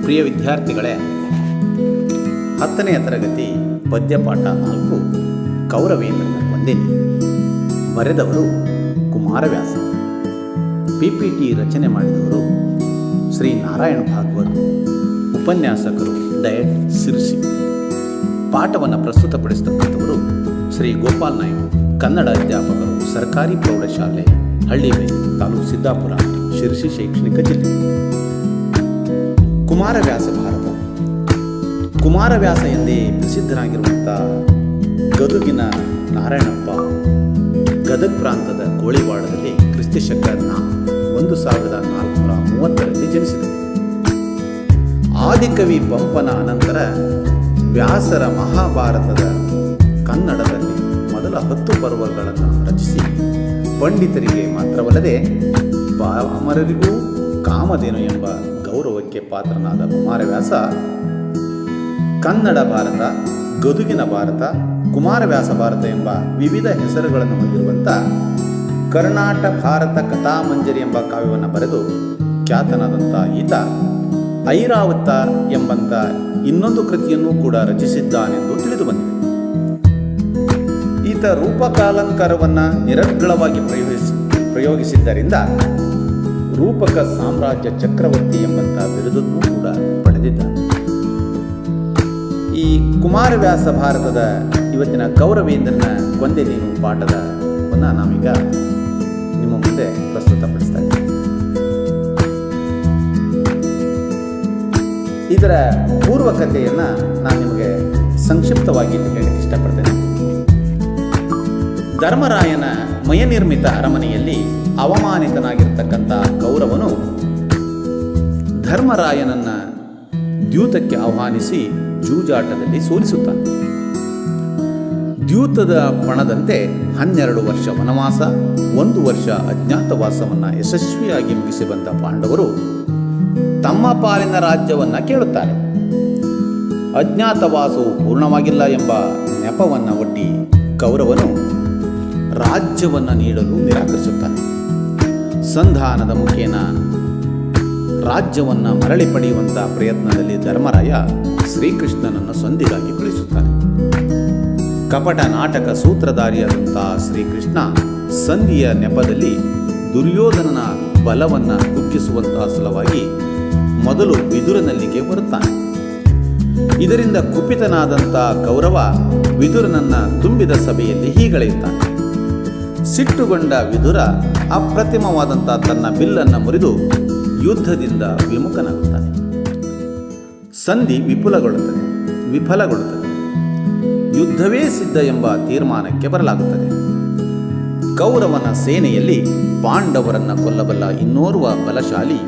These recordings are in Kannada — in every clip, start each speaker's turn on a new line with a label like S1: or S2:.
S1: ಪ್ರಿಯ ವಿದ್ಯಾರ್ಥಿಗಳೇ, 10ನೇ ತರಗತಿ ಪದ್ಯಪಾಠ 4 ಕೌರವೇಂದ್ರನ ವಂದಿನಿ. ಬರೆದವರು ಕುಮಾರವ್ಯಾಸ. PPT ರಚನೆ ಮಾಡಿದವರು ಶ್ರೀ ನಾರಾಯಣ ಭಾಗವತ್. ಉಪನ್ಯಾಸಕರು ಡಯಟ್ ಸಿರ್ಸಿ. ಪಾಠವನ್ನು ಪ್ರಸ್ತುತಪಡಿಸತಕ್ಕಂಥವರು ಶ್ರೀ ಗೋಪಾಲ್ ನಾಯ್ಕ್, ಕನ್ನಡ ಅಧ್ಯಾಪಕರು, ಸರ್ಕಾರಿ ಪ್ರೌಢಶಾಲೆ ಹಳ್ಳಿಬೆ, ತಾಲೂಕು ಸಿದ್ದಾಪುರ, ಶಿರ್ಸಿ ಶೈಕ್ಷಣಿಕ ಜಿಲ್ಲೆ. ಕುಮಾರವ್ಯಾಸ ಭಾರತ. ಕುಮಾರವ್ಯಾಸ ಎಂದೇ ಪ್ರಸಿದ್ಧನಾಗಿರುವಂಥ ಗದುಗಿನ ನಾರಾಯಣಪ್ಪ ಗದಗ ಪ್ರಾಂತದ ಕೋಳಿವಾಡದಲ್ಲಿ ಕ್ರಿಸ್ತಶಕ 1430ರಲ್ಲಿ ಜನಿಸಿದರು. ಆದಿಕವಿ ಪಂಪನ ಅನಂತರ ವ್ಯಾಸರ ಮಹಾಭಾರತದ ಕನ್ನಡದಲ್ಲಿ ಮೊದಲ 10 ಪರ್ವಗಳನ್ನು ರಚಿಸಿ ಪಂಡಿತರಿಗೆ ಮಾತ್ರವಲ್ಲದೆ ಅಮರರಿಗೂ ಕಾಮಧೇನು ಎಂಬ ಗೌರವಕ್ಕೆ ಪಾತ್ರನಾದ ಕುಮಾರವ್ಯಾಸ ಕನ್ನಡ ಭಾರತ, ಗದುಗಿನ ಭಾರತ, ಕುಮಾರವ್ಯಾಸ ಭಾರತ ಎಂಬ ವಿವಿಧ ಹೆಸರುಗಳನ್ನು ಹೊಂದಿರುವಂಥ ಕರ್ನಾಟ ಭಾರತ ಕಥಾಮಂಜರಿ ಎಂಬ ಕಾವ್ಯವನ್ನು ಬರೆದು ಖ್ಯಾತನಾದಂಥ ಈತ ಐರಾವತ ಎಂಬಂಥ ಇನ್ನೊಂದು ಕೃತಿಯನ್ನು ಕೂಡ ರಚಿಸಿದ್ದಾನೆಂದು ತಿಳಿದು ಬಂದಿದೆ. ಈತ ರೂಪಕಾಲಂಕಾರವನ್ನು ನಿರರ್ಗಳವಾಗಿ ಪ್ರಯೋಗಿಸಿದ್ದರಿಂದ ರೂಪಕ ಸಾಮ್ರಾಜ್ಯ ಚಕ್ರವರ್ತಿ ಎಂಬಂಥ ಬಿರುದನ್ನು ಕೂಡ ಪಡೆದಿದ್ದಾನೆ. ಈ ಕುಮಾರವ್ಯಾಸ ಭಾರತದ ಇವತ್ತಿನ ಕೌರವೇಂದ್ರನ ಕೊಂದೆ ನೀನು ಪಾಠವನ್ನು ನಾವೀಗ ನಿಮ್ಮ ಮುಂದೆ ಪ್ರಸ್ತುತಪಡಿಸ್ತಾ ಇದ್ದೀವಿ. ಇದರ ಪೂರ್ವಕಥೆಯನ್ನು ನಾನು ನಿಮಗೆ ಸಂಕ್ಷಿಪ್ತವಾಗಿ ಹೇಳಕ್ಕೆ ಇಷ್ಟಪಡ್ತೇನೆ. ಧರ್ಮರಾಯನ ಮಯನಿರ್ಮಿತ ಅರಮನೆಯಲ್ಲಿ ಅವಮಾನಿತನಾಗಿರ್ತಕ್ಕಂಥ ಕೌರವನು ಧರ್ಮರಾಯನನ್ನ ದ್ಯೂತಕ್ಕೆ ಆಹ್ವಾನಿಸಿ ಜೂಜಾಟದಲ್ಲಿ ಸೋಲಿಸುತ್ತಾನೆ. ದ್ಯೂತದ ಪಣದಂತೆ 12 ವರ್ಷ ವನವಾಸ, 1 ವರ್ಷ ಅಜ್ಞಾತವಾಸವನ್ನು ಯಶಸ್ವಿಯಾಗಿ ಮುಗಿಸಿ ಬಂದ ಪಾಂಡವರು ತಮ್ಮ ಪಾಲಿನ ರಾಜ್ಯವನ್ನು ಕೇಳುತ್ತಾರೆ. ಅಜ್ಞಾತವಾಸವು ಪೂರ್ಣವಾಗಿಲ್ಲ ಎಂಬ ನೆಪವನ್ನು ಒಡ್ಡಿ ಕೌರವನು ರಾಜ್ಯವನ್ನು ನೀಡಲು ನಿರಾಕರಿಸುತ್ತಾನೆ. ಸಂಧಾನದ ಮುಖೇನ ರಾಜ್ಯವನ್ನು ಮರಳಿ ಪಡೆಯುವಂಥ ಪ್ರಯತ್ನದಲ್ಲಿ ಧರ್ಮರಾಯ ಶ್ರೀಕೃಷ್ಣನನ್ನು ಸಂಧಿಗಾಗಿ ಕಳಿಸುತ್ತಾನೆ. ಕಪಟ ನಾಟಕ ಸೂತ್ರಧಾರಿಯಾದಂಥ ಶ್ರೀಕೃಷ್ಣ ಸಂಧಿಯ ನೆಪದಲ್ಲಿ ದುರ್ಯೋಧನನ ಬಲವನ್ನು ಕುಗ್ಗಿಸುವಂತಹ ಸಲುವಾಗಿ ಮೊದಲು ವಿದುರನಲ್ಲಿಗೆ ಬರುತ್ತಾನೆ. ಇದರಿಂದ ಕುಪಿತನಾದಂಥ ಕೌರವ ವಿದುರನನ್ನ ತುಂಬಿದ ಸಭೆಯಲ್ಲಿ ಹೀಗಳೆಯುತ್ತಾನೆ. ಸಿಟ್ಟುಗೊಂಡ ವಿದುರ ಅಪ್ರತಿಮವಾದಂಥ ತನ್ನ ಬಿಲ್ಲನ್ನು ಮುರಿದು ಯುದ್ಧದಿಂದ ವಿಮುಖನಾಗುತ್ತಾನೆ. ಸಂಧಿ ವಿಫಲಗೊಳ್ಳುತ್ತದೆ. ಯುದ್ಧವೇ ಸಿದ್ಧ ಎಂಬ ತೀರ್ಮಾನಕ್ಕೆ ಬರಲಾಗುತ್ತದೆ. ಕೌರವನ ಸೇನೆಯಲ್ಲಿ ಪಾಂಡವರನ್ನು ಕೊಲ್ಲಬಲ್ಲ ಇನ್ನೋರ್ವ ಬಲಶಾಲಿ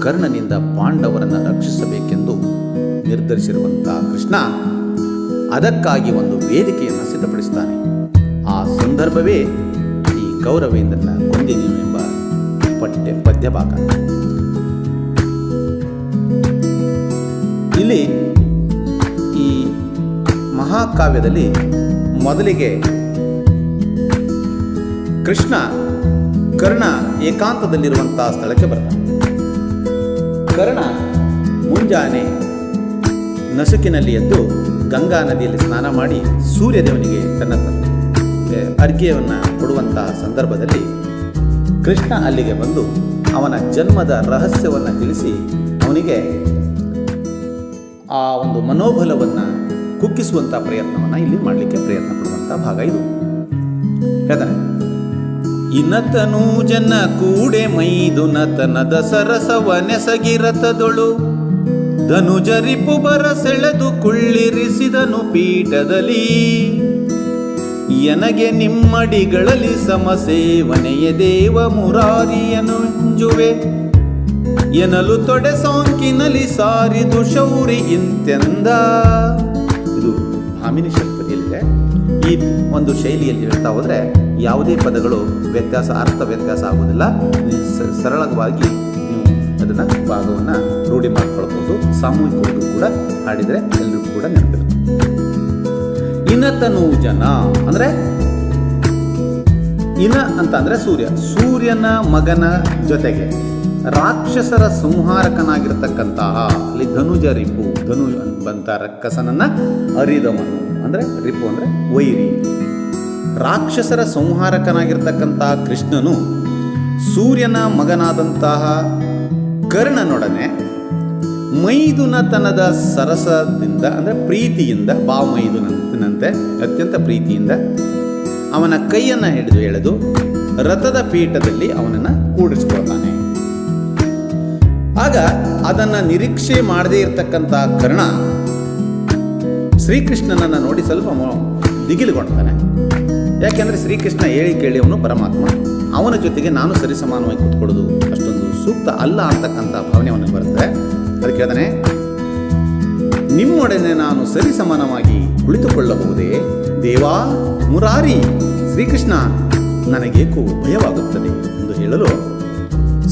S1: ಕರ್ಣನಿಂದ ಪಾಂಡವರನ್ನು ರಕ್ಷಿಸಬೇಕೆಂದು ನಿರ್ಧರಿಸಿರುವಂಥ ಕೃಷ್ಣ ಅದಕ್ಕಾಗಿ ಒಂದು ವೇದಿಕೆಯನ್ನು ಸಿದ್ಧಪಡಿಸುತ್ತಾನೆ. ಆ ಸಂದರ್ಭವೇ ಈ ಕೌರವೇಂದ್ರನ ಕೊಂದೆ ನೀನು ಎಂಬ ಪದ್ಯಭಾಗ. ಇಲ್ಲಿ ಈ ಮಹಾಕಾವ್ಯದಲ್ಲಿ ಮೊದಲಿಗೆ ಕೃಷ್ಣ ಕರ್ಣ ಏಕಾಂತದಲ್ಲಿರುವಂತಹ ಸ್ಥಳಕ್ಕೆ ಬರ್ತಾನೆ. ಕರ್ಣ ಮುಂಜಾನೆ ನಸುಕಿನಲ್ಲಿ ಎದ್ದು ಗಂಗಾ ನದಿಯಲ್ಲಿ ಸ್ನಾನ ಮಾಡಿ ಸೂರ್ಯದೇವನಿಗೆ ತನ್ನ ಅರ್ಘ್ಯವನ್ನು ಕೊಡುವಂತಹ ಸಂದರ್ಭದಲ್ಲಿ ಕೃಷ್ಣ ಅಲ್ಲಿಗೆ ಬಂದು ಅವನ ಜನ್ಮದ ರಹಸ್ಯವನ್ನು ತಿಳಿಸಿ ಅವನಿಗೆ ಆ ಒಂದು ಮನೋಬಲವನ್ನು ಕುಗ್ಗಿಸುವಂಥ ಪ್ರಯತ್ನವನ್ನು ಇಲ್ಲಿ ಮಾಡಲಿಕ್ಕೆ ಪ್ರಯತ್ನ ಪಡುವಂಥ ಭಾಗ ಇದು. ಹೇಳ್ತಾನೆ, ಇನತನು ಜನ ಕೂಡೆ ಮೈದುನತನದ ಸರಸವನೆಸಗಿರತದೊಳು ಧನುಜರಿಪು ಬರಸೆಳೆದು ಕುಳ್ಳಿರಿಸಿದನು ಪೀಠದಲ್ಲಿ ಎನಗೆ ನಿಮ್ಮಡಿಗಳಲ್ಲಿ ಸಮಸೇವನೆಯ ದೇವ ಮುರಾರಿಯನುಂಜುವೆ ಎನಲು ತೊಡೆ ಸೋಂಕಿನಲ್ಲಿ ಸಾರಿದು ಶೌರಿ ಇಂತೆಂದ. ಇದು ಭಾಮಿನಿ ಷಟ್ಪದಿಯಲ್ಲಿದೆ. ಈ ಒಂದು ಶೈಲಿಯಲ್ಲಿ ಹೇಳ್ತಾ ಹೋದರೆ ಯಾವುದೇ ಪದಗಳು ಅರ್ಥ ವ್ಯತ್ಯಾಸ ಆಗುವುದಿಲ್ಲ. ಸರಳವಾಗಿ ನೀವು ಅದನ್ನು ಭಾಗವನ್ನು ರೂಢಿ ಮಾಡ್ಕೊಳ್ಬೋದು. ಸಾಮೂಹಿಕವಾಗಿ ಕೂಡ ಹಾಡಿದರೆ ಎಲ್ಲರಿಗೂ ಕೂಡ ನೆನಪಿರುತ್ತೆ. ಇನತನು ಜನ ಅಂದರೆ ಇನ ಅಂತ ಅಂದರೆ ಸೂರ್ಯನ ಮಗನ ಜೊತೆಗೆ ರಾಕ್ಷಸರ ಸಂಹಾರಕನಾಗಿರ್ತಕ್ಕಂತಹ ಅಲ್ಲಿ ಧನುಜ ರಿಪು, ಧನು ಬಂತ ರಕ್ಕಸನನ್ನ ಅರಿದವನು ಅಂದರೆ ರಿಪು ಅಂದರೆ ವೈರಿ. ರಾಕ್ಷಸರ ಸಂಹಾರಕನಾಗಿರ್ತಕ್ಕಂತಹ ಕೃಷ್ಣನು ಸೂರ್ಯನ ಮಗನಾದಂತಹ ಕರ್ಣನೊಡನೆ ಮೈದುನತನದ ಸರಸದಿಂದ ಅಂದರೆ ಪ್ರೀತಿಯಿಂದ, ಮೈದುನಂತೆ ಅತ್ಯಂತ ಪ್ರೀತಿಯಿಂದ ಅವನ ಕೈಯನ್ನು ಹಿಡಿದು ಎಳೆದು ರಥದ ಪೀಠದಲ್ಲಿ ಅವನನ್ನು ಕೂಡಿಸ್ಕೊಳ್ತಾನೆ. ಆಗ ಅದನ್ನು ನಿರೀಕ್ಷೆ ಮಾಡದೇ ಇರತಕ್ಕಂಥ ಕರ್ಣ ಶ್ರೀಕೃಷ್ಣನನ್ನು ನೋಡಿ ಸ್ವಲ್ಪ ದಿಗಿಲುಗೊಳ್ತಾನೆ. ಯಾಕೆಂದರೆ ಶ್ರೀಕೃಷ್ಣ ಹೇಳಿ ಕೇಳಿ ಅವನು ಪರಮಾತ್ಮ, ಅವನ ಜೊತೆಗೆ ನಾನು ಸರಿಸಮಾನವಾಗಿ ಕೂತ್ಕೊಳ್ಳೋದು ಅಷ್ಟೊಂದು ಸೂಕ್ತ ಅಲ್ಲ ಅಂತಕ್ಕಂಥ ಭಾವನೆ ಅವನಿಗೆ ಬರುತ್ತೆ. ಅದಕ್ಕೆ ಹೇಳ್ತಾನೆ, ನಿಮ್ಮೊಡನೆ ನಾನು ಸರಿಸಮಾನವಾಗಿ ಕುಳಿತುಕೊಳ್ಳಬಹುದೇ ದೇವಾ ಮುರಾರಿ ಶ್ರೀಕೃಷ್ಣ, ನನಗೇಕೋ ಭಯವಾಗುತ್ತದೆ ಎಂದು ಹೇಳಲು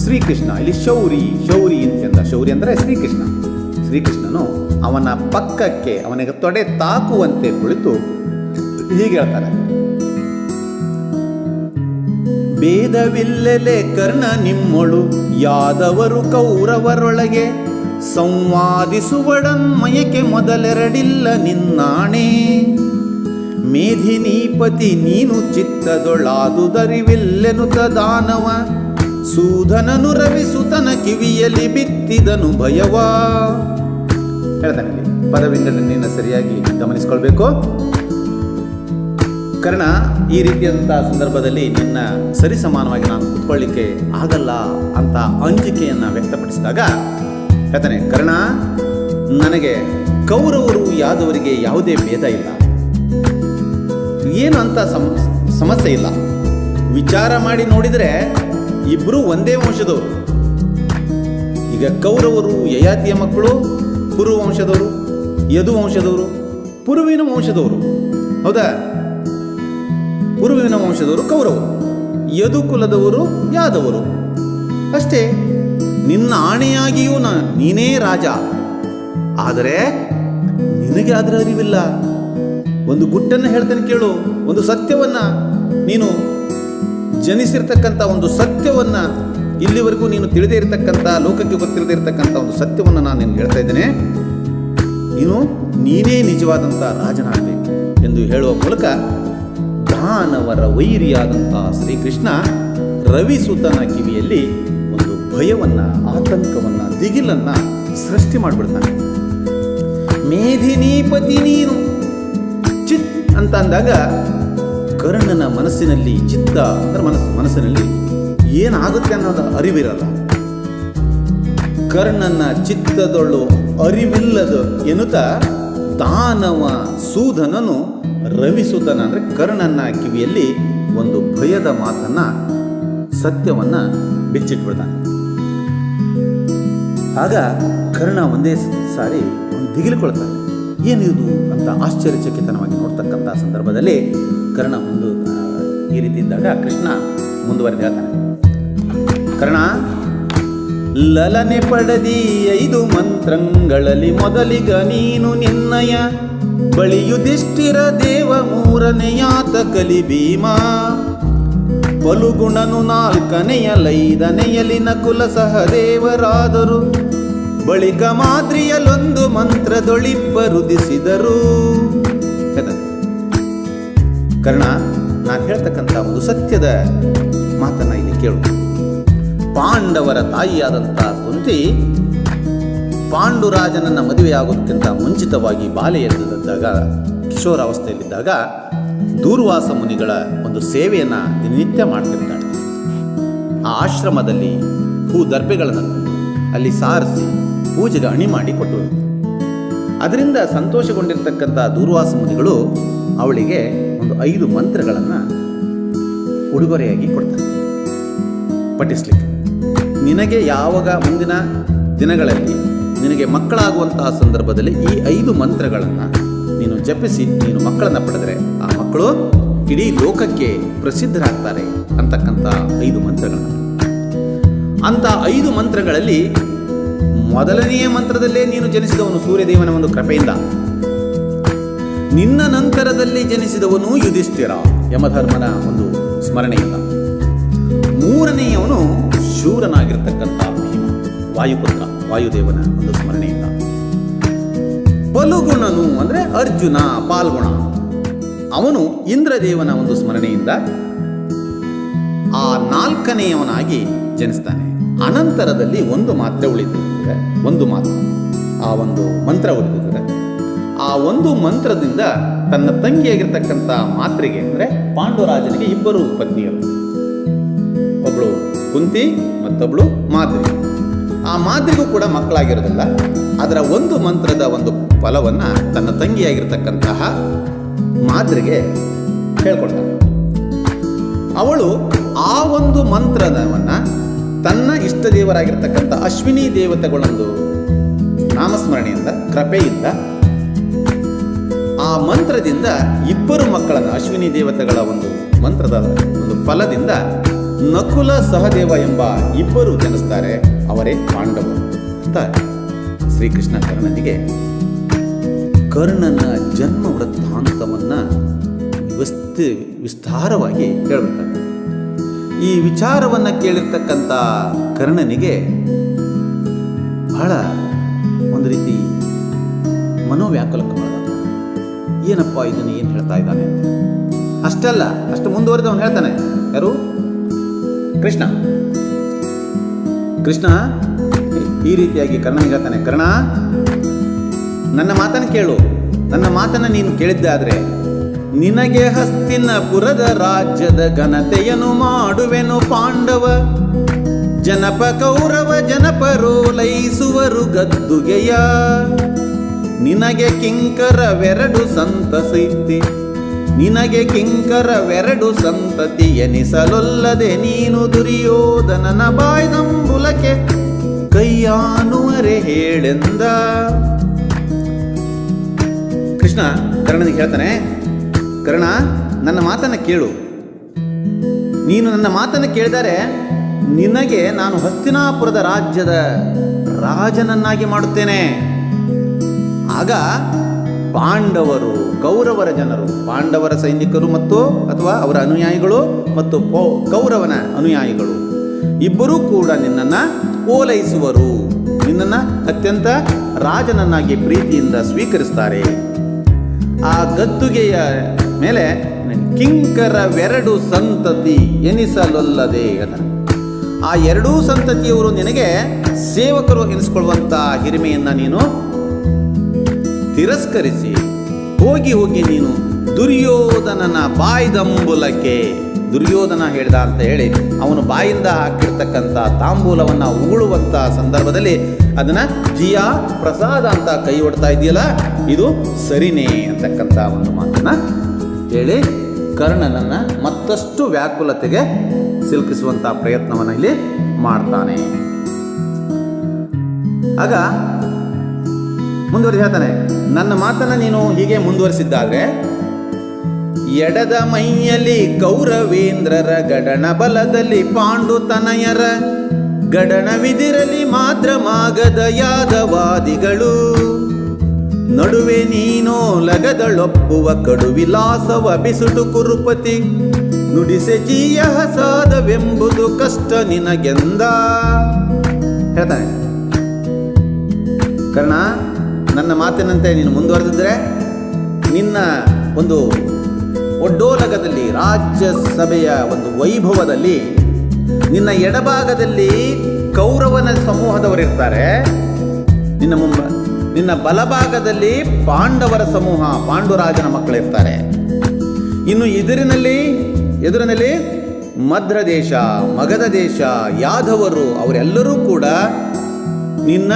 S1: ಶ್ರೀಕೃಷ್ಣ ಇಲ್ಲಿ ಶೌರಿ ಎಂದ, ಶೌರಿ ಅಂದರೆ ಶ್ರೀಕೃಷ್ಣನು ಅವನ ಪಕ್ಕಕ್ಕೆ ಅವನಿಗೆ ತೊಡೆ ತಾಕುವಂತೆ ಕುಳಿತು ಹೀಗೆ ಹೇಳ್ತಾರೆ, ಭೇದವಿಲ್ಲೆಲೆ ಕರ್ಣ ನಿಮ್ಮೊಳು ಯಾದವರು ಕೌರವರೊಳಗೆ ಸಂವಾದಿಸುವಡನ್ಮಯಕ್ಕೆ ಮೊದಲೆರಡಿಲ್ಲ ನಿನ್ನಾಣೆ. ಮೇಧಿನೀಪತಿ ನೀನು ಚಿತ್ತದೊಳಾದುದರಿವಿಲ್ಲೆನುತ ದಾನವ ಸೂಧನನು ರವಿಸುತನ ಕಿವಿಯಲ್ಲಿ ಬಿತ್ತಿದನು ಭಯವ. ಹೇಳ್ತಾನೆ ಇಲ್ಲಿ ಪದವಿಂಗಡನೆಯನ್ನು ಸರಿಯಾಗಿ ಗಮನಿಸಿಕೊಳ್ಬೇಕು. ಕರ್ಣ, ಈ ರೀತಿಯಂತಹ ಸಂದರ್ಭದಲ್ಲಿ ನಿನ್ನ ಸರಿಸಮಾನವಾಗಿ ನಾನು ಕೂತ್ಕೊಳ್ಳಿಕ್ಕೆ ಆಗಲ್ಲ ಅಂತ ಅಂಜಿಕೆಯನ್ನು ವ್ಯಕ್ತಪಡಿಸಿದಾಗ ಹೇಳ್ತಾನೆ, ಕರ್ಣ, ನನಗೆ ಕೌರವರು ಯಾದವರಿಗೆ ಯಾವುದೇ ಭೇದ ಇಲ್ಲ, ಏನು ಅಂತ ಸಮಸ್ಯೆ ಇಲ್ಲ. ವಿಚಾರ ಮಾಡಿ ನೋಡಿದರೆ ಇಬ್ಬರು ಒಂದೇ ವಂಶದವರು. ಈಗ ಕೌರವರು ಯಯಾತಿಯ ಮಕ್ಕಳು, ಪುರು ವಂಶದವರು, ಯದು ವಂಶದವರು, ಪುರುವಿನ ವಂಶದವರು. ಹೌದಾ? ಪುರುವಿನ ವಂಶದವರು ಕೌರವರು, ಯದು ಕುಲದವರು ಯಾದವರು. ಅಷ್ಟೇ. ನಿನ್ನ ಆಣೆಯಾಗಿಯೂ ನೀನೇ ರಾಜ. ಆದರೆ ನಿನಗೆ ಅದರ ಅರಿವಿಲ್ಲ. ಒಂದು ಗುಟ್ಟನ್ನು ಹೇಳ್ತೇನೆ ಕೇಳು, ಒಂದು ಸತ್ಯವನ್ನ, ನೀನು ಜನಿಸಿರ್ತಕ್ಕಂಥ ಒಂದು ಸತ್ಯವನ್ನ, ಇಲ್ಲಿವರೆಗೂ ನೀನು ತಿಳಿದೇ ಇರತಕ್ಕಂಥ, ಲೋಕಕ್ಕೆ ಗೊತ್ತಿಲ್ಲದೆ ಇರತಕ್ಕಂಥ ಒಂದು ಸತ್ಯವನ್ನು ನಾನು ನಿನ್ಗೆ ಹೇಳ್ತಾ ಇದ್ದೇನೆ. ನೀನೇ ನಿಜವಾದಂಥ ರಾಜನಾಗಬೇಕು ಎಂದು ಹೇಳುವ ಮೂಲಕ ದಾನವರ ವೈರಿಯಾದಂತಹ ಶ್ರೀಕೃಷ್ಣ ರವಿಸುತನ ಕಿವಿಯಲ್ಲಿ ಒಂದು ಭಯವನ್ನ, ಆತಂಕವನ್ನ, ದಿಗಿಲನ್ನ ಸೃಷ್ಟಿ ಮಾಡಿಬಿಡ್ತಾನೆ. ಮೇಧಿನೀಪತಿ ನೀನು ಚಿತ್ ಅಂತ ಅಂದಾಗ ಕರ್ಣನ ಮನಸ್ಸಿನಲ್ಲಿ, ಚಿತ್ತ ಅಂದ್ರೆ ಮನಸ್ಸಿನಲ್ಲಿ ಏನಾಗುತ್ತೆ ಅನ್ನೋದು ಅರಿವಿರಲ್ಲ. ಕರ್ಣನ ಚಿತ್ತದೊಳ್ಳು ಅರಿವಿಲ್ಲದ ಎನ್ನುತ್ತಾ ದಾನವ ಸೂಧನನು ರವಿಸುತನ ಅಂದರೆ ಕರ್ಣನ ಕಿವಿಯಲ್ಲಿ ಒಂದು ಭಯದ ಮಾತನ್ನ, ಸತ್ಯವನ್ನ ಬಿಚ್ಚಿಟ್ಬಿಡ್ತಾನೆ. ಆಗ ಕರ್ಣ ಒಂದೇ ಸಾರಿ ದಿಗಿಲುಕೊಳ್ತಾನೆ. ಏನಿದು ಅಂತ ಆಶ್ಚರ್ಯಚಕಿತನವಾಗಿ ನೋಡ್ತಕ್ಕಂಥ ಸಂದರ್ಭದಲ್ಲಿ ಕರ್ಣ ಈ ರೀತಿ ಇದ್ದಾಗ ಕೃಷ್ಣ ಮುಂದುವರೆದು ಹೇಳ್ತಾನೆ, ಕರ್ಣ, ಲಲನೆ ಪಡೆದಿ 5 ಮಂತ್ರಂಗಳಲ್ಲಿ ಮೊದಲಿಗ ನೀನು ನಿನ್ನಯ ಬಳಿ ಯುಧಿಷ್ಠಿರ ದೇವ 3ನೆಯಾತ ಕಲಿ ಭೀಮ ಪಲುಗುಣನು 4ನೆಯಲೈದನೆಯಲಿ ನಕುಲ ಸಹದೇವರಾದರು ಬಳಿಕ ಮಾದ್ರಿಯಲೊಂದು ಮಂತ್ರದೊಳಿಬ್ಬರುದಿಸಿದರು. ಕರ್ಣ, ನಾನು ಹೇಳ್ತಕ್ಕಂಥ ಒಂದು ಸತ್ಯದ ಮಾತನ್ನ ಇಲ್ಲಿ ಕೇಳು. ಪಾಂಡವರ ತಾಯಿಯಾದಂಥ ಕುಂತಿ ಪಾಂಡುರಾಜನನ್ನ ಮದುವೆಯಾಗೋದಕ್ಕಿಂತ ಮುಂಚಿತವಾಗಿ ಬಾಲ್ಯದಲ್ಲಿದ್ದಾಗ, ಕಿಶೋರಾವಸ್ಥೆಯಲ್ಲಿದ್ದಾಗ ದೂರ್ವಾಸ ಮುನಿಗಳ ಒಂದು ಸೇವೆಯನ್ನು ದಿನನಿತ್ಯ ಮಾಡ್ತಿರ್ತಾಳೆ. ಆ ಆಶ್ರಮದಲ್ಲಿ ದರ್ಭೆಗಳನ್ನು ಅಲ್ಲಿ ಸಾರಿಸಿ ಪೂಜೆಗೆ ಅಣಿ ಮಾಡಿ ಕೊಟ್ಟು, ಅದರಿಂದ ಸಂತೋಷಗೊಂಡಿರ್ತಕ್ಕಂಥ ದೂರ್ವಾಸ ಮುನಿಗಳು ಅವಳಿಗೆ ಒಂದು 5 ಮಂತ್ರಗಳನ್ನು ಉಡುಗೊರೆಯಾಗಿ ಕೊಡ್ತಾರೆ ಪಠಿಸ್ಲಿಕ್ಕೆ. ನಿನಗೆ ಯಾವಾಗ ಮುಂದಿನ ದಿನಗಳಲ್ಲಿ ನಿನಗೆ ಮಕ್ಕಳಾಗುವಂತಹ ಸಂದರ್ಭದಲ್ಲಿ ಈ 5 ಮಂತ್ರಗಳನ್ನು ನೀನು ಜಪಿಸಿ ನೀನು ಮಕ್ಕಳನ್ನು ಪಡೆದರೆ ಆ ಮಕ್ಕಳು ಇಡೀ ಲೋಕಕ್ಕೆ ಪ್ರಸಿದ್ಧರಾಗ್ತಾರೆ ಅಂತಕ್ಕಂಥ 5 ಮಂತ್ರಗಳನ್ನು. ಅಂತ 5 ಮಂತ್ರಗಳಲ್ಲಿ ಮೊದಲನೆಯ ಮಂತ್ರದಲ್ಲೇ ನೀನು ಜನಿಸಿದವನು ಸೂರ್ಯದೇವನ ಒಂದು ಕೃಪೆಯಿಂದ, ನಿನ್ನ ನಂತರದಲ್ಲಿ ಜನಿಸಿದವನು ಯುಧಿಷ್ಠಿರ ಯಮಧರ್ಮನ ಒಂದು ಸ್ಮರಣೆಯಿಂದ, 3ನೆಯವನು ಶೂರನಾಗಿರ್ತಕ್ಕಂಥ ಭೀಮ. ವಾಯುಪುತ್ರ ವಾಯುದೇವನ ಒಂದು ಸ್ಮರಣೆಯಿಂದ. ಫಲುಗುಣನು ಅಂದರೆ ಅರ್ಜುನ ಪಾಲ್ಗುಣ, ಅವನು ಇಂದ್ರದೇವನ ಒಂದು ಸ್ಮರಣೆಯಿಂದ ಆ 4ನೇಯವನಾಗಿ ಜನಿಸ್ತಾನೆ. ಅನಂತರದಲ್ಲಿ ಒಂದು ಮಾತ್ರೆ ಉಳಿದಿರ್ತದೆ, ಒಂದು ಮಾತು, ಆ ಒಂದು ಮಂತ್ರ ಉಳಿದಿರ್ತದೆ. ಆ ಒಂದು ಮಂತ್ರದಿಂದ ತನ್ನ ತಂಗಿಯಾಗಿರ್ತಕ್ಕಂಥ ಮಾತ್ರೆಗೆ ಅಂದರೆ ಪಾಂಡುರಾಜನಿಗೆ 2 ಪತ್ನಿಯರು, ಒಬ್ಬಳು ಕುಂತಿ ಮತ್ತೊಬ್ಬಳು ಮಾದ್ರಿ. ಆ ಮಾದ್ರಿಗೂ ಕೂಡ ಮಕ್ಕಳಾಗಿರೋದಿಲ್ಲ. ಅದರ ಒಂದು ಮಂತ್ರದ ಒಂದು ಫಲವನ್ನು ತನ್ನ ತಂಗಿಯಾಗಿರ್ತಕ್ಕಂತಹ ಮಾದ್ರಿಗೆ ಹೇಳ್ಕೊಡ್ತಾಳೆ. ಅವಳು ಆ ಒಂದು ಮಂತ್ರವನ್ನು ತನ್ನ ಇಷ್ಟ ದೇವರಾಗಿರ್ತಕ್ಕಂಥ ಅಶ್ವಿನಿ ದೇವತೆಗಳೊಂದು ನಾಮಸ್ಮರಣೆಯಿಂದ ಕೃಪೆಯಿಂದ ಆ ಮಂತ್ರದಿಂದ 2 ಮಕ್ಕಳನ್ನು ಅಶ್ವಿನಿ ದೇವತೆಗಳ ಒಂದು ಮಂತ್ರದ ಒಂದು ಫಲದಿಂದ ನಕುಲ ಸಹದೇವ ಎಂಬ 2 ಜನಿಸ್ತಾರೆ. ಅವರೇ ಪಾಂಡವರು ಅಂತ ಶ್ರೀಕೃಷ್ಣ ಕರ್ಣನಿಗೆ ಕರ್ಣನ ಜನ್ಮ ವೃತ್ತಾಂತವನ್ನು ವಿಸ್ತಾರವಾಗಿ ಹೇಳುತ್ತಾರೆ. ಈ ವಿಚಾರವನ್ನು ಕೇಳಿರ್ತಕ್ಕಂಥ ಕರ್ಣನಿಗೆ ಬಹಳ ಒಂದು ರೀತಿ ಮನೋವ್ಯಾಕುಲಕ್ಕೆ ಒಳಗಾಗ್ತಾನೆ. ಏನಪ್ಪ ಇದನ್ನು ಏನು ಹೇಳ್ತಾ ಇದ್ದಾನೆ ಅಂತ. ಅಷ್ಟಲ್ಲ, ಅಷ್ಟು ಮುಂದುವರೆದು ಅವನು ಹೇಳ್ತಾನೆ. ಯಾರು? ಕೃಷ್ಣ ಈ ರೀತಿಯಾಗಿ ಕರ್ಣನಿಗೆ ಹೇಳ್ತಾನೆ, ಕರ್ಣ, ನನ್ನ ಮಾತನ್ನು ಕೇಳು. ನನ್ನ ಮಾತನ್ನು ನೀನು ಕೇಳಿದ್ದಾದ್ರೆ ನಿನಗೆ ಹಸ್ತಿನಪುರದ ರಾಜ್ಯದ ಘನತೆಯನ್ನು ಮಾಡುವೆನು. ಪಾಂಡವ ಜನಪ ಕೌರವ ಜನಪರೋಲೈಸುವರು ಗದ್ದುಗೆಯ. ನಿನಗೆ ಕಿಂಕರವೆರಡು ಸಂತಸೈತಿ, ನಿನಗೆ ಕಿಂಕರವೆರಡು ಸಂತತಿ ಎನಿಸಲೊಲ್ಲದೆ ನೀನು ದುರ್ಯೋಧನನ ಬಾಯ್ದಂಬುಲಕ್ಕೆ ಕೈಯಾನುವರೆ ಹೇಳೆಂದ. ಕೃಷ್ಣ ಕರ್ಣನಿಗೆ ಹೇಳ್ತಾನೆ, ಕರ್ಣ, ನನ್ನ ಮಾತನ್ನು ಕೇಳು. ನೀನು ನನ್ನ ಮಾತನ್ನು ಕೇಳಿದರೆ ನಿನಗೆ ನಾನು ಹಸ್ತಿನಾಪುರದ ರಾಜ್ಯದ ರಾಜನನ್ನಾಗಿ ಮಾಡುತ್ತೇನೆ. ಆಗ ಪಾಂಡವರು ಕೌರವರ ಜನರು, ಪಾಂಡವರ ಸೈನಿಕರು ಮತ್ತು ಅಥವಾ ಅವರ ಅನುಯಾಯಿಗಳು ಮತ್ತು ಕೌರವನ ಅನುಯಾಯಿಗಳು 2 ಕೂಡ ನಿನ್ನನ್ನು ಓಲೈಸುವರು, ನಿನ್ನನ್ನು ಅತ್ಯಂತ ರಾಜನನ್ನಾಗಿ ಪ್ರೀತಿಯಿಂದ ಸ್ವೀಕರಿಸ್ತಾರೆ. ಆ ಗದ್ದುಗೆಯ ಮೇಲೆ ಕಿಂಕರವೆರಡು ಸಂತತಿ ಎನಿಸಲೊಲ್ಲದೆ ಅದನ್ನು ಆ 2 ಸಂತತಿಯವರು ನಿನಗೆ ಸೇವಕರು ಎನಿಸಿಕೊಳ್ಳುವಂಥ ಹಿರಿಮೆಯನ್ನು ನೀನು ತಿರಸ್ಕರಿಸಿ ಹೋಗಿ ನೀನು ದುರ್ಯೋಧನನ ಬಾಯ್ದಂಬುಲಕ್ಕೆ, ದುರ್ಯೋಧನ ಹೇಳ್ದ ಅಂತ ಹೇಳಿ ಅವನು ಬಾಯಿಂದ ಹಾಕಿರ್ತಕ್ಕಂಥ ತಾಂಬೂಲವನ್ನು ಉಗುಳುವಂಥ ಸಂದರ್ಭದಲ್ಲಿ ಅದನ್ನು ಜಿಯಾ ಪ್ರಸಾದ ಅಂತ ಕೈ ಹೊಡ್ತಾ ಇದೆಯಲ್ಲ, ಇದು ಸರಿನೇ ಅಂತಕ್ಕಂಥ ಒಂದು ಮಾತನ್ನು ಹೇಳಿ ಕರ್ಣನನ್ನು ಮತ್ತಷ್ಟು ವ್ಯಾಕುಲತೆಗೆ ಸಿಲುಕಿಸುವಂಥ ಪ್ರಯತ್ನವನ್ನು ಇಲ್ಲಿ ಮಾಡ್ತಾನೆ. ಆಗ ಮುಂದುವರೆದು ಹೇಳ್ತಾನೆ, ನನ್ನ ಮಾತನ್ನು ನೀನು ಹೀಗೆ ಮುಂದುವರಿಸಿದ್ದಾದ್ರೆ ಎಡದ ಮೈಯಲ್ಲಿ ಕೌರವೇಂದ್ರರ ಗಡಣ ಬಲದಲ್ಲಿ ಪಾಂಡುತನಯರ ಗಡಣವಿದಿರಲಿ ಮಾತ್ರ ಮಾಗದ ಯಾದವಾದಿಗಳು ನಡುವೆ ನೀನೋ ಲಗದಳೊಪ್ಪುವ ಕಡುವಿಲಾಸವ ಬಿಸುಟು ಕುರುಪತಿ ನುಡಿಸೆ ಜೀಯ ಹಸಾದವೆಂಬುದು ಕಷ್ಟ ನಿನಗೆಂದ. ಹೇಳ್ತಾನೆ, ಕರ್ಣ, ನನ್ನ ಮಾತಿನಂತೆ ನೀನು ಮುಂದುವರೆದಿದ್ರೆ ನಿನ್ನ ಒಂದು ಒಡ್ಡೋಲಗದಲ್ಲಿ ರಾಜ್ಯಸಭೆಯ ಒಂದು ವೈಭವದಲ್ಲಿ ನಿನ್ನ ಎಡಭಾಗದಲ್ಲಿ ಕೌರವನ ಸಮೂಹದವರಿರ್ತಾರೆ, ನಿನ್ನ ಬಲಭಾಗದಲ್ಲಿ ಪಾಂಡವರ ಸಮೂಹ ಪಾಂಡುರಾಜನ ಮಕ್ಕಳಿರ್ತಾರೆ. ಇನ್ನು ಎದುರಿನಲ್ಲಿ ಮಧ್ರ ದೇಶ, ಮಗಧ ದೇಶ, ಯಾದವರು ಅವರೆಲ್ಲರೂ ಕೂಡ ನಿನ್ನ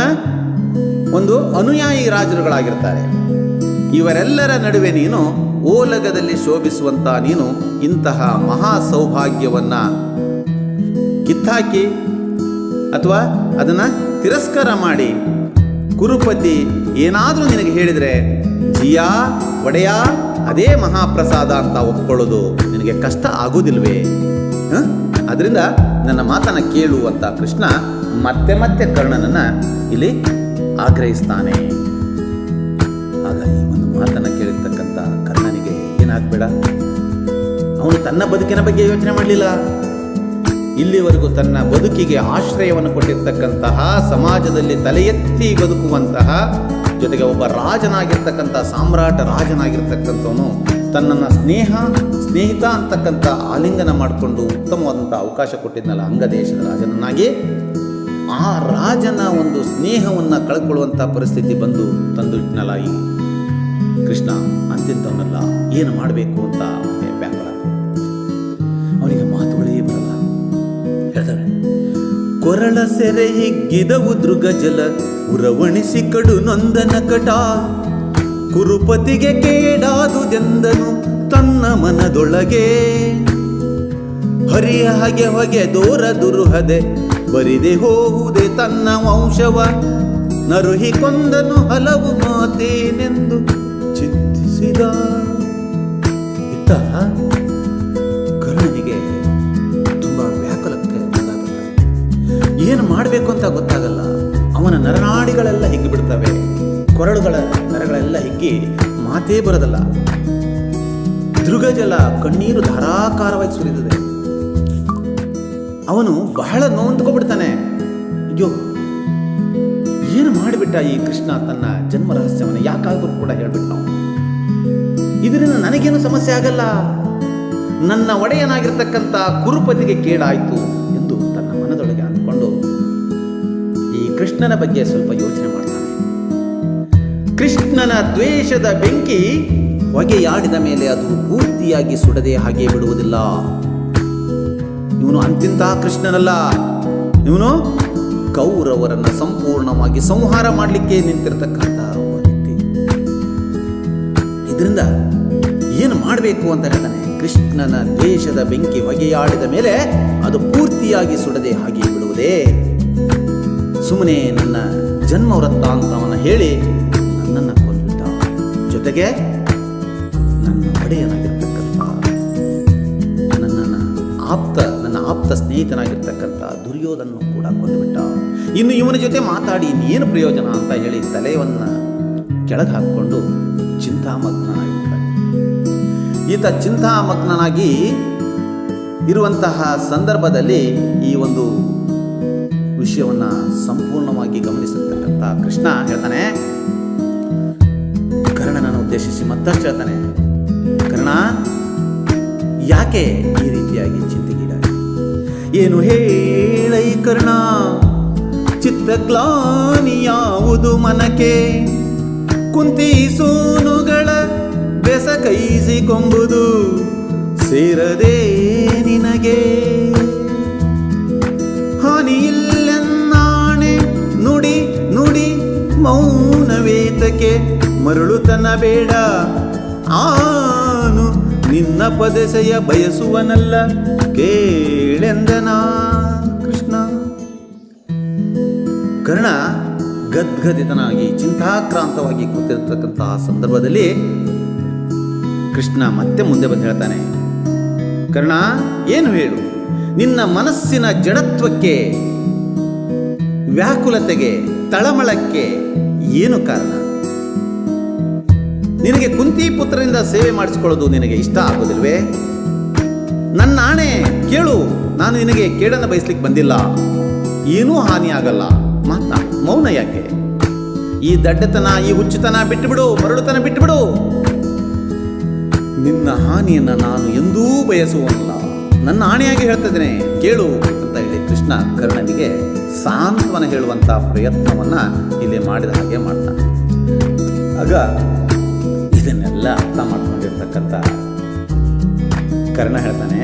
S1: ಒಂದು ಅನುಯಾಯಿ ರಾಜರುಗಳಾಗಿರ್ತಾರೆ. ಇವರೆಲ್ಲರ ನಡುವೆ ನೀನು ಓಲಗದಲ್ಲಿ ಶೋಭಿಸುವಂಥ ನೀನು ಇಂತಹ ಮಹಾ ಸೌಭಾಗ್ಯವನ್ನು ಕಿತ್ತಾಕಿ ಅಥವಾ ಅದನ್ನು ತಿರಸ್ಕಾರ ಮಾಡಿ ಕುರುಪತಿ ಏನಾದರೂ ನಿನಗೆ ಹೇಳಿದರೆ ಜಿಯಾ ಒಡೆಯ ಅದೇ ಮಹಾಪ್ರಸಾದ ಅಂತ ಒಪ್ಕೊಳ್ಳೋದು ನಿನಗೆ ಕಷ್ಟ ಆಗೋದಿಲ್ವೇ? ಅದರಿಂದ ನನ್ನ ಮಾತನ್ನು ಕೇಳು ಅಂತ ಕೃಷ್ಣ ಮತ್ತೆ ಕರ್ಣನನ್ನು ಇಲ್ಲಿ ಆಗ್ರಹಿಸ್ತಾನೆ. ಆಗ ಈ ಒಂದು ಮಾತನ್ನು ಕೇಳಿರ್ತಕ್ಕಂಥ ಕರ್ಣನಿಗೆ ಏನಾಗಬೇಡ, ಅವನು ತನ್ನ ಬದುಕಿನ ಬಗ್ಗೆ ಯೋಚನೆ ಮಾಡಲಿಲ್ಲ, ಇಲ್ಲಿವರೆಗೂ ತನ್ನ ಬದುಕಿಗೆ ಆಶ್ರಯವನ್ನು ಕೊಟ್ಟಿರ್ತಕ್ಕಂತಹ, ಸಮಾಜದಲ್ಲಿ ತಲೆ ಎತ್ತಿ ಬದುಕುವಂತಹ, ಜೊತೆಗೆ ಒಬ್ಬ ರಾಜನಾಗಿರ್ತಕ್ಕಂಥ, ಸಾಮ್ರಾಟ ರಾಜನಾಗಿರ್ತಕ್ಕಂಥವನು ತನ್ನನ್ನು ಸ್ನೇಹಿತ ಅಂತಕ್ಕಂಥ ಆಲಿಂಗನ ಮಾಡಿಕೊಂಡು ಉತ್ತಮವಾದಂಥ ಅವಕಾಶ ಕೊಟ್ಟಿದ್ನಲ್ಲ ಅಂಗದೇಶದ ರಾಜನನ್ನಾಗಿ, ಆ ರಾಜನ ಒಂದು ಸ್ನೇಹವನ್ನು ಕಳ್ಕೊಳ್ಳುವಂಥ ಪರಿಸ್ಥಿತಿ ತಂದು ಇಟ್ನಲ್ಲ ಈ ಕೃಷ್ಣ ಅಂತಿಂತವನ್ನೆಲ್ಲ ಏನು ಮಾಡಬೇಕು ಅಂತ ಅವನಿಗೆ ವ್ಯಾಕುಲ. ಅವನಿಗೆ ಮಾತುಗಳೇ ಬರಲ್ಲ. ಹೇಳ್ತಾರೆ, ಕೊರಳ ಸೆರೆ ಹಿಗ್ಗಿದವು ದೃಗಜಲ ಉರವಣಿಸಿ ಕಡು ನೊಂದನ ಕಟ, ಕುರುಪತಿಗೆ ಕೇಡಾದುದೆಂದನು ತನ್ನ ಮನದೊಳಗೆ, ಹರಿಯ ಹಗೆ ಹೊಗೆ ದೋರ ದುರುಹದೆ ಬರಿದೆ ಹೋಗುವುದೇ ತನ್ನ ವಂಶವ, ನರುಹಿ ಕೊಂದನು ಹಲವು ಮಾತೇನೆಂದು ಚಿಂತಿಸಿದ. ಇತ್ತ ಕರ್ಣನಿಗೆ ತುಂಬಾ ವ್ಯಾಕುಲಕ್ಕೆ ಗೊತ್ತಾಗುತ್ತೆ. ಏನು ಮಾಡಬೇಕು ಅಂತ ಗೊತ್ತಾಗಲ್ಲ. ಅವನ ನರನಾಡಿಗಳೆಲ್ಲ ಹಿಗ್ಗಿ ಬಿಡ್ತವೆ, ಕೊರಳುಗಳ ನರಗಳೆಲ್ಲ ಹಿಗ್ಗಿ ಮಾತೇ ಬರೋದಲ್ಲ. ದೃಗಜಲ ಕಣ್ಣೀರು ಧಾರಾಕಾರವಾಗಿ ಸುರಿದಿದೆ. ಅವನು ಬಹಳ ನೊಂದ್ಕೊಬಿಡ್ತಾನೆ. ಅಯ್ಯೋ, ಏನು ಮಾಡಿಬಿಟ್ಟ ಈ ಕೃಷ್ಣ, ತನ್ನ ಜನ್ಮ ರಹಸ್ಯವನ್ನು ಯಾಕಾದ್ರೂ ಕೂಡ ಹೇಳ್ಬಿಟ್ಟು ನಾವು, ಇದರಿಂದ ನನಗೇನು ಸಮಸ್ಯೆ ಆಗಲ್ಲ, ನನ್ನ ಒಡೆಯನಾಗಿರ್ತಕ್ಕಂಥ ಕುರುಪತಿಗೆ ಕೇಡಾಯಿತು ಎಂದು ತನ್ನ ಮನದೊಳಗೆ ಅಂದ್ಕೊಂಡು ಈ ಕೃಷ್ಣನ ಬಗ್ಗೆ ಸ್ವಲ್ಪ ಯೋಚನೆ ಮಾಡ್ತಾನೆ. ಕೃಷ್ಣನ ದ್ವೇಷದ ಬೆಂಕಿ ಹೊಗೆಯಾಡಿದ ಮೇಲೆ ಅದು ಪೂರ್ತಿಯಾಗಿ ಸುಡದೆ ಹಾಗೆ ಬಿಡುವುದಿಲ್ಲ. ಇವನು ಅಂತಿಂತಹ ಕೃಷ್ಣನಲ್ಲ, ಇವನು ಕೌರವರನ್ನ ಸಂಪೂರ್ಣವಾಗಿ ಸಂಹಾರ ಮಾಡಲಿಕ್ಕೆ ನಿಂತಿರ್ತಕ್ಕಂಥ ವ್ಯಕ್ತಿ. ಇದರಿಂದ ಏನು ಮಾಡಬೇಕು ಅಂತ ಹೇಳ್ತಾನೆ. ಕೃಷ್ಣನ ದ್ವೇಷದ ಬೆಂಕಿ ಹೊಗೆಯಾಡಿದ ಮೇಲೆ ಅದು ಪೂರ್ತಿಯಾಗಿ ಸುಡದೆ ಹಾಗೆ ಬಿಡುವುದೇ. ಸುಮ್ಮನೆ ನನ್ನ ಜನ್ಮ ವೃತ್ತಾಂತವನ್ನು ಹೇಳಿ ನನ್ನನ್ನು ಕೊಂದುಬಿಟ್ಟ. ಜೊತೆಗೆ ನನ್ನ ಒಡೆಯನಾಗಿರ್ತಕ್ಕಂಥ, ನನ್ನ ಆಪ್ತ ಸ್ನೇಹಿತನಾಗಿರ್ತಕ್ಕಂಥ ದುರ್ಯೋಧನನ್ನು ಕೂಡ ಕೊಂದುಬಿಟ್ಟ. ಇನ್ನು ಇವನ ಜೊತೆ ಮಾತಾಡಿ ಇನ್ನೇನು ಪ್ರಯೋಜನ ಅಂತ ಹೇಳಿ ತಲೆಯನ್ನು ಕೆಳಗೆ ಹಾಕಿಕೊಂಡು ಚಿಂತಾಮಗ್ನನಾಗಿರ್ತಾನೆ. ಈತ ಚಿಂತಾಮಗ್ನನಾಗಿ ಇರುವಂತಹ ಸಂದರ್ಭದಲ್ಲಿ ಈ ಒಂದು ವಿಷಯವನ್ನು ಸಂಪೂರ್ಣವಾಗಿ ಗಮನಿಸಿರ್ತಕ್ಕಂಥ ಕೃಷ್ಣ ಹೇಳ್ತಾನೆ, ಕರ್ಣನನ್ನು ಉದ್ದೇಶಿಸಿ ಮತ್ತಷ್ಟು ಹೇಳ್ತಾನೆ, ಕರ್ಣ, ಯಾಕೆ ಈ ರೀತಿಯಾಗಿ ಚಿಂತೆಗೀಡಾಗಿ? ಏನು ಹೇಳೈ ಕರ್ಣ, ಚಿತ್ತಗ್ಲಾನಿ ಯಾವುದು ಮನಕ್ಕೆ, ಕುಂತಿ ಸೋನುಗಳ ಬೆಸಕೈಸಿಕೊಂಬುದು ಸೇರದೆ ನಿನಗೆ, ಹಾನಿಯಿಲ್ಲೆನ್ನಾಣೆ ನುಡಿ ನುಡಿ ಮೌನವೇತಕ್ಕೆ, ಮರಳುತನ ಬೇಡ ಆನು ನಿನ್ನ ಪದಸೆಯ ಬಯಸುವನಲ್ಲ ಕೇಳೆಂದನ ಕೃಷ್ಣ. ಕರ್ಣ ಗದ್ಗದಿತನಾಗಿ ಚಿಂತಾಕ್ರಾಂತವಾಗಿ ಕೂತಿರ್ತಕ್ಕಂತಹ ಸಂದರ್ಭದಲ್ಲಿ ಕೃಷ್ಣ ಮತ್ತೆ ಮುಂದೆ ಬಂದು ಹೇಳ್ತಾನೆ, ಕರ್ಣ, ಏನು ಹೇಳು, ನಿನ್ನ ಮನಸ್ಸಿನ ಜಡತ್ವಕ್ಕೆ, ವ್ಯಾಕುಲತೆಗೆ, ತಳಮಳಕ್ಕೆ ಏನು ಕಾರಣ? ನಿನಗೆ ಕುಂತಿ ಪುತ್ರರಿಂದ ಸೇವೆ ಮಾಡಿಸಿಕೊಳ್ಳೋದು ನಿನಗೆ ಇಷ್ಟ ಆಗೋದಿಲ್ವೇ? ನನ್ನ ಆಣೆ ಕೇಳು, ನಾನು ನಿನಗೆ ಕೇಡನ್ನು ಬಯಸ್ಲಿಕ್ಕೆ ಬಂದಿಲ್ಲ, ಏನೂ ಹಾನಿ ಆಗಲ್ಲ. ಮೌನ ಯಾಕೆ? ಈ ದಡ್ಡತನ, ಈ ಹುಚ್ಚುತನ ಬಿಟ್ಟುಬಿಡು, ಮರಳುತನ ಬಿಟ್ಟುಬಿಡು. ನಿನ್ನ ಹಾನಿಯನ್ನು ನಾನು ಎಂದೂ ಬಯಸುವಲ್ಲ, ನನ್ನ ಆಣೆಯಾಗಿ ಹೇಳ್ತಿದ್ದೇನೆ, ಕೇಳು ಅಂತ ಹೇಳಿ ಕೃಷ್ಣ ಕರ್ಣನಿಗೆ ಸಾಂತ್ವನ ಹೇಳುವಂಥ ಪ್ರಯತ್ನವನ್ನ ಇಲ್ಲಿ ಮಾಡಿದ ಹಾಗೆ ಮಾಡ್ತಾನೆ. ಆಗ ಇದನ್ನೆಲ್ಲ ಅರ್ಥ ಮಾಡ್ಕೊಂಡಿರ್ತಕ್ಕಂಥ ಕರ್ಣ ಹೇಳ್ತಾನೆ,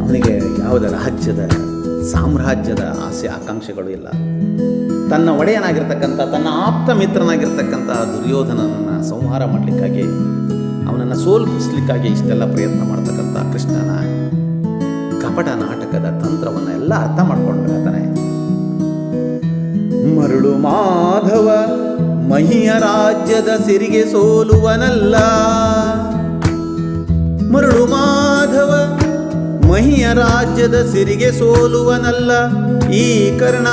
S1: ಅವನಿಗೆ ಯಾವುದೇ ರಾಜ್ಯದ, ಸಾಮ್ರಾಜ್ಯದ ಆಸೆ ಆಕಾಂಕ್ಷೆಗಳು ಇಲ್ಲ. ತನ್ನ ಒಡೆಯನಾಗಿರ್ತಕ್ಕಂಥ, ತನ್ನ ಆಪ್ತ ಮಿತ್ರನಾಗಿರ್ತಕ್ಕಂಥ ದುರ್ಯೋಧನನನ್ನು ಸಂಹಾರ ಮಾಡಲಿಕ್ಕಾಗಿ, ಅವನನ್ನು ಸೋಲಿಸಲಿಕ್ಕಾಗಿ ಇಷ್ಟೆಲ್ಲ ಪ್ರಯತ್ನ ಮಾಡ್ತಕ್ಕಂಥ ಕೃಷ್ಣನ ಕಪಟ ನಾಟಕದ ತಂತ್ರವನ್ನು ಎಲ್ಲ ಅರ್ಥ ಮಾಡ್ಕೊಂಡು ಹೇಳ್ತಾನೆ. ಮರುಳು ಮಾಧವ ಮಹಿಯ ರಾಜ್ಯದ ಸಿರಿಗೆ ಸೋಲುವನಲ್ಲ, ಮರುಳು ಮಾಧವ ಮಹಿಯ ರಾಜ್ಯದ ಸಿರಿಗೆ ಸೋಲುವನಲ್ಲ ಈ ಕರ್ಣ.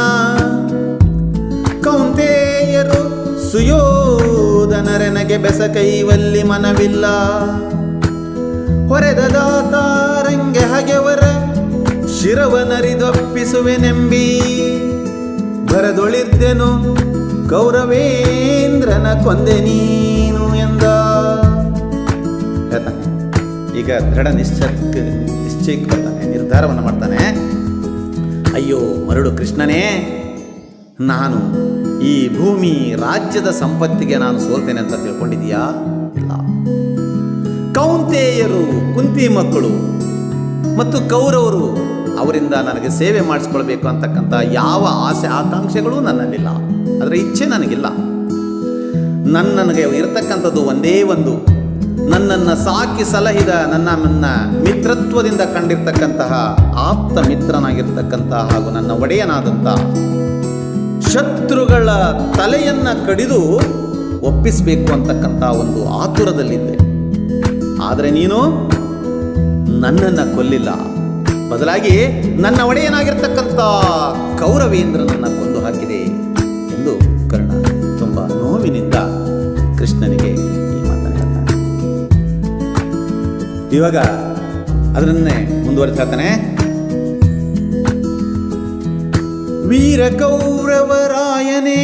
S1: ಕೌಂತೆಯರು ಸುಯೋಧನರೆನಗೆ ಬೆಸ ಕೈವಲ್ಲಿ ಮನವಿಲ್ಲ, ಹೊರೆದ ದಾತಾರಂಗೆ ಹಗೆವರ ಶಿರವನರಿದೊಪ್ಪಿಸುವೆನೆಂಬಿ ಬರದೊಳಿದ್ದೆನು ಕೌರವೇಂದ್ರನ ಕೊಂದೆ ನೀನು ಎಂದ. ಹೇಳ್ತಾನೆ, ಈಗ ದೃಢ ನಿಶ್ಚಯಕ್ಕೆ ಬರ್ತಾನೆ, ನಿರ್ಧಾರವನ್ನು ಮಾಡ್ತಾನೆ. ಅಯ್ಯೋ ಮರಳು ಕೃಷ್ಣನೇ, ನಾನು ಈ ಭೂಮಿ ರಾಜ್ಯದ ಸಂಪತ್ತಿಗೆ ನಾನು ಸೋಲ್ತೇನೆ ಅಂತ ತಿಳ್ಕೊಂಡಿದೀಯಾ? ಇಲ್ಲ. ಕೌಂತೆಯರು ಕುಂತಿ ಮಕ್ಕಳು ಮತ್ತು ಕೌರವರು ಅವರಿಂದ ನನಗೆ ಸೇವೆ ಮಾಡಿಸ್ಕೊಳ್ಬೇಕು ಅಂತಕ್ಕಂಥ ಯಾವ ಆಸೆ ಆಕಾಂಕ್ಷೆಗಳು ನನ್ನಲ್ಲಿಲ್ಲ, ಅದರ ಇಚ್ಛೆ ನನಗಿಲ್ಲ. ನನಗೆ ಇರತಕ್ಕಂಥದ್ದು ಒಂದೇ ಒಂದು, ನನ್ನನ್ನು ಸಾಕಿ ಸಲಹಿದ ನನ್ನ ಮಿತ್ರತ್ವದಿಂದ ಕಂಡಿರ್ತಕ್ಕಂತಹ ಆಪ್ತ ಮಿತ್ರನಾಗಿರ್ತಕ್ಕಂತಹ ಹಾಗೂ ನನ್ನ ಒಡೆಯನಾದಂಥ ಶತ್ರುಗಳ ತಲೆಯನ್ನು ಕಡಿದು ಒಪ್ಪಿಸಬೇಕು ಅಂತಕ್ಕಂಥ ಒಂದು ಆತುರದಲ್ಲಿದ್ದೆ. ಆದರೆ ನೀನು ನನ್ನನ್ನು ಕೊಲ್ಲಿಲ್ಲ, ಬದಲಾಗಿ ನನ್ನ ಒಡೆಯನಾಗಿರ್ತಕ್ಕಂಥ ಕೌರವೇಂದ್ರನನ್ನು ಕೊಂದು ಹಾಕಿದೆ ಎಂದು ಕರ್ಣ ತುಂಬ ನೋವಿನಿಂದ ಕೃಷ್ಣನಿಗೆ ಈ ಮಾತನ್ನು ಹೇಳ್ತಾನೆ. ಇವಾಗ ಅದನ್ನೇ ಮುಂದುವರೆದು ಹೇಳ್ತಾನೆ. ವೀರ ಕೌರವರಾಯನೇ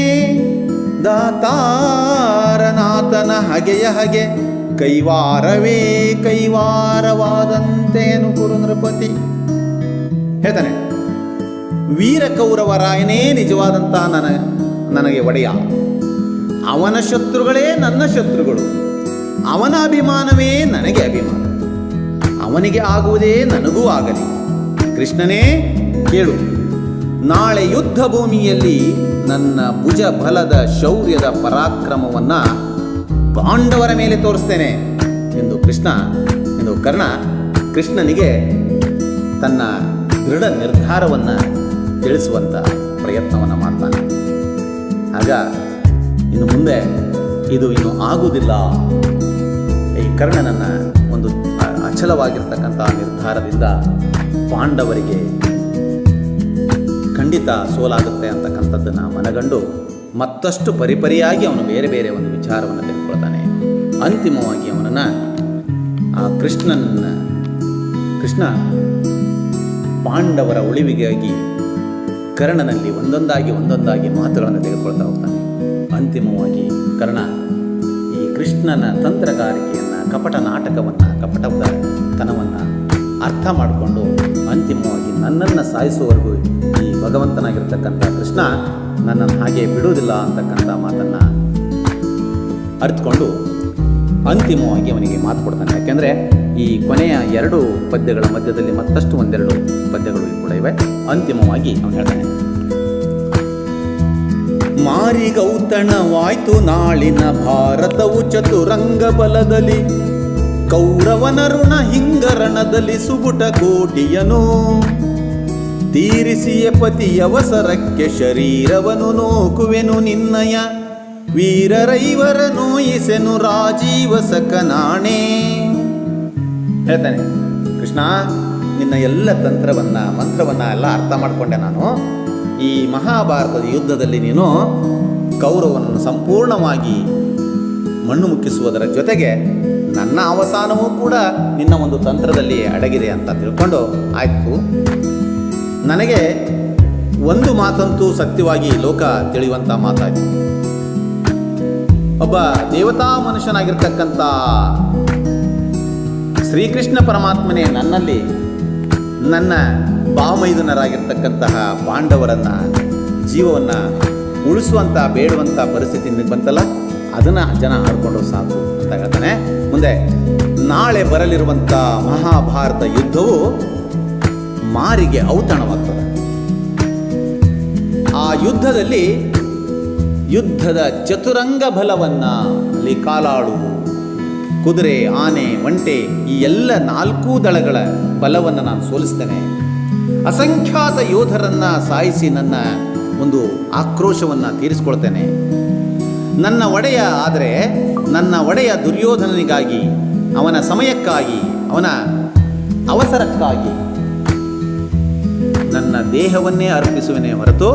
S1: ದಾತಾರನಾಥನ ಹಗೆಯ ಹಗೆ ಕೈವಾರವೇ ಕೈವಾರವಾದಂತೇನು ಕುರು ನೃಪತಿ. ಹೇಳ್ತಾನೆ, ವೀರ ಕೌರವರಾಯನೇ ನಿಜವಾದಂಥ ನನಗೆ ಒಡೆಯ, ಅವನ ಶತ್ರುಗಳೇ ನನ್ನ ಶತ್ರುಗಳು, ಅವನ ಅಭಿಮಾನವೇ ನನಗೆ ಅಭಿಮಾನ, ಅವನಿಗೆ ಆಗುವುದೇ ನನಗೂ ಆಗಲಿ. ಕೃಷ್ಣನೇ ಕೇಳು, ನಾಳೆ ಯುದ್ಧ ಭೂಮಿಯಲ್ಲಿ ನನ್ನ ಭುಜ ಬಲದ ಶೌರ್ಯದ ಪರಾಕ್ರಮವನ್ನು ಪಾಂಡವರ ಮೇಲೆ ತೋರಿಸ್ತೇನೆ ಎಂದು ಕರ್ಣ ಕೃಷ್ಣನಿಗೆ ತನ್ನ ದೃಢ ನಿರ್ಧಾರವನ್ನು ತಿಳಿಸುವಂಥ ಪ್ರಯತ್ನವನ್ನು ಮಾಡ್ತಾನೆ. ಆಗ ಇನ್ನು ಮುಂದೆ ಇದು ಇನ್ನು ಆಗುವುದಿಲ್ಲ, ಈ ಕರ್ಣನನ್ನ ಒಂದು ಅಚಲವಾಗಿರ್ತಕ್ಕಂಥ ನಿರ್ಧಾರದಿಂದ ಪಾಂಡವರಿಗೆ ಖಂಡಿತ ಸೋಲಾಗುತ್ತೆ ಅಂತಕ್ಕಂಥದ್ದನ್ನು ಮನಗಂಡು ಮತ್ತಷ್ಟು ಪರಿಪರಿಯಾಗಿ ಅವನು ಬೇರೆ ಬೇರೆ ಒಂದು ವಿಚಾರವನ್ನು ತೆಗೆದುಕೊಳ್ತಾನೆ. ಅಂತಿಮವಾಗಿ ಅವನನ್ನು ಆ ಕೃಷ್ಣ ಪಾಂಡವರ ಉಳಿವಿಗಾಗಿ ಕರ್ಣನಲ್ಲಿ ಒಂದೊಂದಾಗಿ ಮಾತುಗಳನ್ನು ತೆಗೆದುಕೊಳ್ತಾ ಹೋಗ್ತಾನೆ. ಅಂತಿಮವಾಗಿ ಕರ್ಣ ಈ ಕೃಷ್ಣನ ತಂತ್ರಗಾರಿಕೆಯನ್ನು, ಕಪಟ ನಾಟಕವನ್ನು, ಕಪಟದ ತನವನ್ನು ಅರ್ಥ ಮಾಡಿಕೊಂಡು ಅಂತಿಮವಾಗಿ ನನ್ನನ್ನು ಸಾಯಿಸುವವರೆಗೂ ಈ ಭಗವಂತನಾಗಿರ್ತಕ್ಕಂಥ ಕೃಷ್ಣ ನನ್ನನ್ನು ಹಾಗೆ ಬಿಡುವುದಿಲ್ಲ ಅಂತಕ್ಕಂಥ ಮಾತನ್ನು ಅರಿತುಕೊಂಡು ಅಂತಿಮವಾಗಿ ಅವನಿಗೆ ಮಾತು ಕೊಡ್ತಾನೆ. ಯಾಕೆಂದರೆ ಈ ಕೊನೆಯ 2 ಪದ್ಯಗಳ ಮಧ್ಯದಲ್ಲಿ ಮತ್ತಷ್ಟು ಒಂದೆರಡು ಪದ್ಯಗಳು ಕೂಡ ಇವೆ. ಅಂತಿಮವಾಗಿ ಅವನು ಹೇಳ್ತಾನೆ, ಮಾರಿಗೌತಣವಾಯ್ತು ನಾಳಿನ ಭಾರತವು ಚತುರಂಗ ಬಲದಲ್ಲಿ, ಕೌರವನ ಋಣ ಹಿಂಗರಣದಲ್ಲಿ ಸುಗುಟ ಕೋಟಿಯನು, ತೀರಿಸಿಯ ಪತಿಯವಸರಕ್ಕೆ ಶರೀರವನು ನೋಕುವೆನು ನಿನ್ನಯ, ವೀರರೈವರ ನೋಯಿಸೆನು ರಾಜೀವ ಸಕನಾಣೆ. ಹೇಳ್ತಾನೆ, ಕೃಷ್ಣ ನಿನ್ನ ಎಲ್ಲ ಮಂತ್ರವನ್ನು ಎಲ್ಲ ಅರ್ಥ ಮಾಡಿಕೊಂಡೆ ನಾನು. ಈ ಮಹಾಭಾರತದ ಯುದ್ಧದಲ್ಲಿ ನೀನು ಕೌರವನನ್ನು ಸಂಪೂರ್ಣವಾಗಿ ಮಣ್ಣು ಮುಕ್ಕಿಸುವುದರ ಜೊತೆಗೆ ನನ್ನ ಅವಸಾನವೂ ಕೂಡ ನಿನ್ನ ಒಂದು ತಂತ್ರದಲ್ಲಿ ಅಡಗಿದೆ ಅಂತ ತಿಳ್ಕೊಂಡು, ಆಯಿತು, ನನಗೆ ಒಂದು ಮಾತಂತೂ ಸತ್ಯವಾಗಿ ಲೋಕ ತಿಳಿಯುವಂಥ ಮಾತಾಯಿತು. ಒಬ್ಬ ದೇವತಾ ಮನುಷ್ಯನಾಗಿರ್ತಕ್ಕಂಥ ಶ್ರೀಕೃಷ್ಣ ಪರಮಾತ್ಮನೇ ನನ್ನಲ್ಲಿ ನನ್ನ ಭಾವಮೈದುನರಾಗಿರ್ತಕ್ಕಂತಹ ಪಾಂಡವರನ್ನು ಜೀವವನ್ನು ಉಳಿಸುವಂಥ ಬೇಡುವಂಥ ಪರಿಸ್ಥಿತಿ ಬಂತಲ್ಲ, ಅದನ್ನು ಜನ ಆಡ್ಕೊಂಡು ಸಾಕು ಅಂತ ಹೇಳ್ತಾನೆ. ಮುಂದೆ ನಾಳೆ ಬರಲಿರುವಂಥ ಮಹಾಭಾರತ ಯುದ್ಧವು ಮಾರಿಗೆ ಔತಣವಾಗ್ತದೆ. ಆ ಯುದ್ಧದಲ್ಲಿ ಯುದ್ಧದ ಚತುರಂಗ ಬಲವನ್ನು, ಅಲ್ಲಿ ಕಾಲಾಳು, ಕುದುರೆ, ಆನೆ, ಒಂಟೆ, ಈ ಎಲ್ಲ 4 ದಳಗಳ ಬಲವನ್ನು ನಾನು ಸೋಲಿಸ್ತೇನೆ. ಅಸಂಖ್ಯಾತ ಯೋಧರನ್ನು ಸಾಯಿಸಿ ನನ್ನ ಒಂದು ಆಕ್ರೋಶವನ್ನು ತೀರಿಸ್ಕೊಳ್ತೇನೆ. ನನ್ನ ಒಡೆಯ ದುರ್ಯೋಧನನಿಗಾಗಿ, ಅವನ ಸಮಯಕ್ಕಾಗಿ, ಅವನ ಅವಸರಕ್ಕಾಗಿ ನನ್ನ ದೇಹವನ್ನೇ ಅರ್ಪಿಸುವೆನೇ ಹೊರತು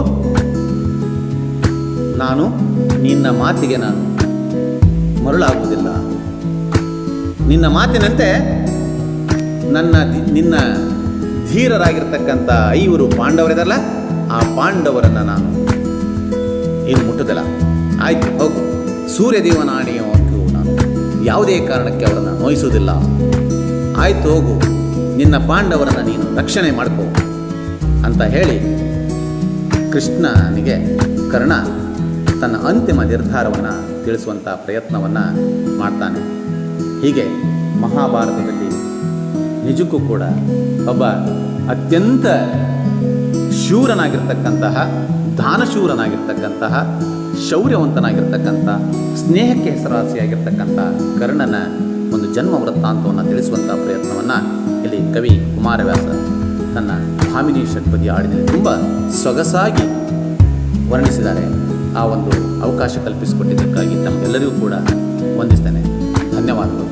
S1: ನಿನ್ನ ಮಾತಿಗೆ ನಾನು ಮರುಳಾಗುವುದಿಲ್ಲ. ನಿನ್ನ ಮಾತಿನಂತೆ ನಿನ್ನ ಧೀರರಾಗಿರ್ತಕ್ಕಂಥ 5 ಪಾಂಡವರಿದಲ್ಲ, ಆ ಪಾಂಡವರನ್ನು ನಾನು ಏನು ಮುಟ್ಟುದಿಲ್ಲ. ಆಯಿತು ಹೋಗು, ಸೂರ್ಯದೇವನ ಆಣೆಯವರೆಗೂ ನಾನು ಯಾವುದೇ ಕಾರಣಕ್ಕೆ ಅವರನ್ನು ನೋಯಿಸುವುದಿಲ್ಲ. ಆಯಿತು ಹೋಗು, ನಿನ್ನ ಪಾಂಡವರನ್ನು ನೀನು ರಕ್ಷಣೆ ಮಾಡ್ಕೋ ಅಂತ ಹೇಳಿ ಕೃಷ್ಣನಿಗೆ ಕರ್ಣ ತನ್ನ ಅಂತಿಮ ನಿರ್ಧಾರವನ್ನು ತಿಳಿಸುವಂಥ ಪ್ರಯತ್ನವನ್ನು ಮಾಡ್ತಾನೆ. ಹೀಗೆ ಮಹಾಭಾರತದಲ್ಲಿ ನಿಜಕ್ಕೂ ಕೂಡ ಒಬ್ಬ ಅತ್ಯಂತ ಶೂರನಾಗಿರ್ತಕ್ಕಂತಹ, ದಾನಶೂರನಾಗಿರ್ತಕ್ಕಂತಹ, ಶೌರ್ಯವಂತನಾಗಿರ್ತಕ್ಕಂಥ, ಸ್ನೇಹಕ್ಕೆ ಹೆಸರಾಸಿಯಾಗಿರ್ತಕ್ಕಂಥ ಕರ್ಣನ ಒಂದು ಜನ್ಮ ವೃತ್ತಾಂತವನ್ನು ತಿಳಿಸುವಂಥ ಪ್ರಯತ್ನವನ್ನು ಇಲ್ಲಿ ಕವಿ ಕುಮಾರವ್ಯಾಸ ತನ್ನ ಭಾಮಿನಿ ಷಟ್ಪದಿ ಹಾಡಿನಲ್ಲಿ ತುಂಬ ಸೊಗಸಾಗಿ ವರ್ಣಿಸಿದ್ದಾರೆ. ಆ ಒಂದು ಅವಕಾಶ ಕಲ್ಪಿಸಿಕೊಟ್ಟಿದ್ದಕ್ಕಾಗಿ ತಮಗೆಲ್ಲರಿಗೂ ಕೂಡ ವಂದಿಸ್ತೇನೆ. ಧನ್ಯವಾದಗಳು.